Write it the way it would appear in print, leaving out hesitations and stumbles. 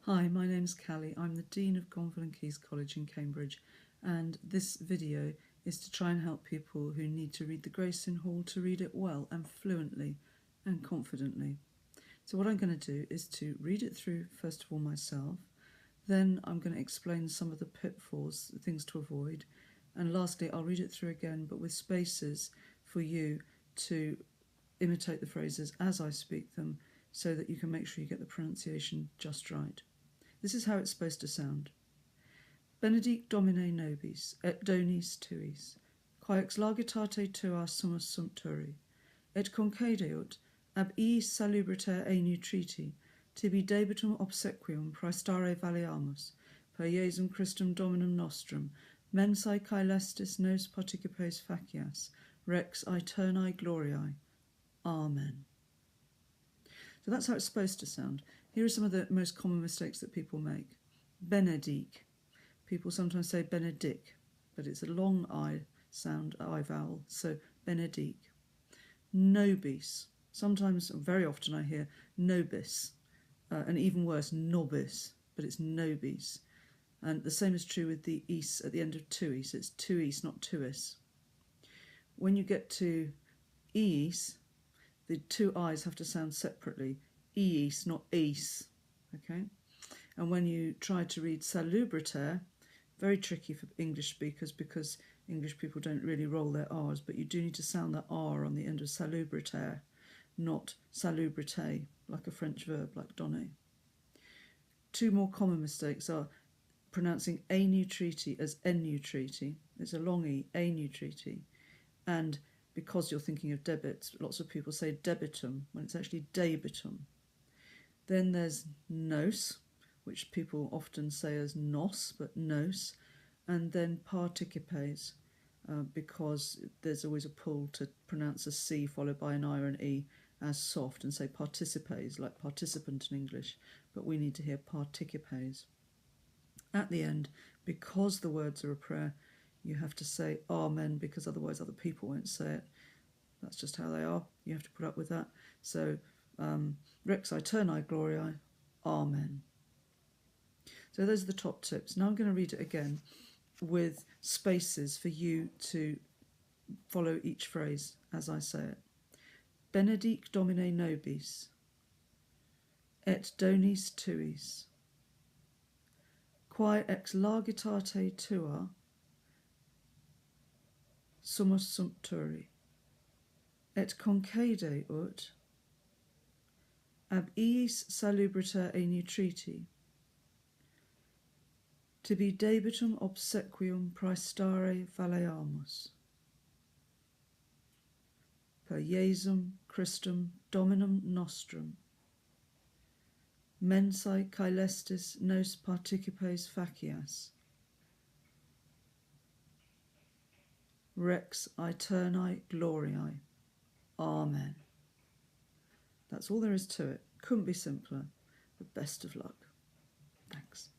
Hi, my name's Callie. I'm the Dean of Gonville and Caius College in Cambridge, and this video is to try and help people who need to read the Grace in Hall to read it well and fluently and confidently. So what I'm going to do is to read it through first of all myself, then I'm going to explain some of the pitfalls, the things to avoid, and lastly I'll read it through again but with spaces for you to imitate the phrases as I speak them so that you can make sure you get the pronunciation just right. This is how it's supposed to sound. Benedict Domine nobis, et donis tuis, quae ex largitate tua summus sumpturi, et concedeut ab iis salubriter e nutriti, tibi debitum obsequium praestare valeamus, per Iesum Christum Dominum nostrum, mensae caelestis nos participes facias, rex aeternae gloriae. Amen. So that's how it's supposed to sound. Here are some of the most common mistakes that people make. Benedict. People sometimes say Benedict, but it's a long I sound, I vowel, so Benedict. Nobis. Sometimes, very often I hear nobis, and even worse, nobis, but it's nobis. And the same is true with the is at the end of tuis. It's tuis, not tuis. When you get to eis, the two I's have to sound separately. Eis, not eis. Okay? And when you try to read salubriter, very tricky for English speakers because English people don't really roll their R's, but you do need to sound that R on the end of salubriter, not salubrité, like a French verb, like donner. Two more common mistakes are pronouncing a new treaty as en new treaty. It's a long E, a new treaty. And because you're thinking of debits, lots of people say debitum when it's actually debitum. Then there's nos, which people often say as nos, but nos, and then participes, because there's always a pull to pronounce a C followed by an I or an E as soft and say participes, like participant in English, but we need to hear participes. At the end, because the words are a prayer, you have to say Amen because otherwise other people won't say it. That's just how they are. You have to put up with that. So, Rex aeternae gloriae, Amen. So those are the top tips. Now I'm going to read it again with spaces for you to follow each phrase as I say it. Benedict Domine nobis, et donis tuis, quae ex largitate tua summus sumpturi, et concede ut ab iis salubriter e nutriti, tibi debitum obsequium praestare valeamus, per Iesum Christum Dominum nostrum, mensae caelestis nos participes facias, rex aeternae gloriae. Amen. That's all there is to it. Couldn't be simpler. The best of luck. Thanks.